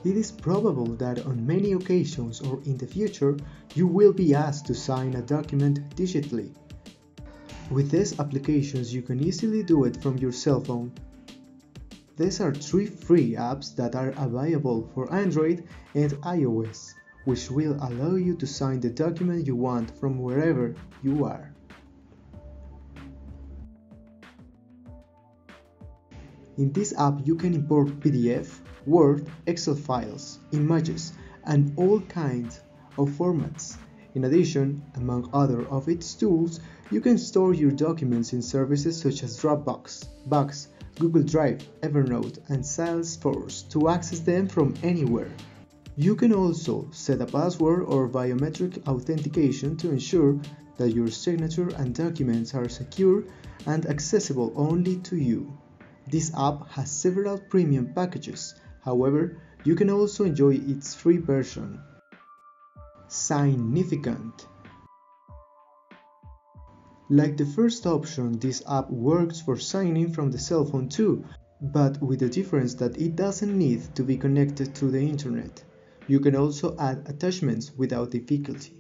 It is probable that on many occasions or in the future, you will be asked to sign a document digitally. With these applications, you can easily do it from your cell phone. These are 3 free apps that are available for Android and iOS, which will allow you to sign the document you want from wherever you are. In this app, you can import PDF, Word, Excel files, images, and all kinds of formats. In addition, among other of its tools, you can store your documents in services such as Dropbox, Box, Google Drive, Evernote, and Salesforce to access them from anywhere. You can also set a password or biometric authentication to ensure that your signature and documents are secure and accessible only to you. This app has several premium packages, however, you can also enjoy its free version. Significant. Like the first option, this app works for signing from the cell phone too, but with the difference that it doesn't need to be connected to the internet. You can also add attachments without difficulty.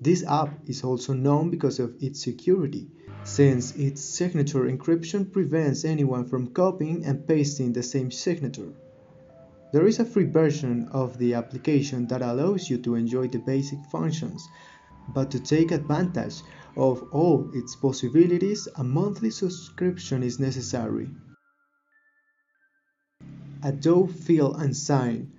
This app is also known because of its security, since its signature encryption prevents anyone from copying and pasting the same signature. There is a free version of the application that allows you to enjoy the basic functions, but to take advantage of all its possibilities, a monthly subscription is necessary. Adobe Fill and Sign.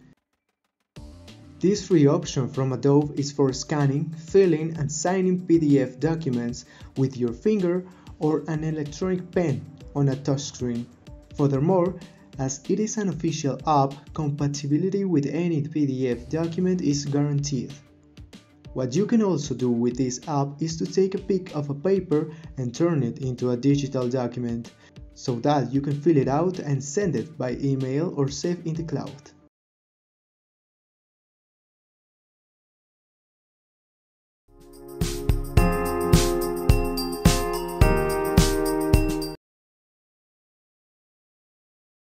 This free option from Adobe is for scanning, filling, and signing PDF documents with your finger or an electronic pen on a touchscreen. Furthermore, as it is an official app, compatibility with any PDF document is guaranteed. What you can also do with this app is to take a pic of a paper and turn it into a digital document, so that you can fill it out and send it by email or save in the cloud.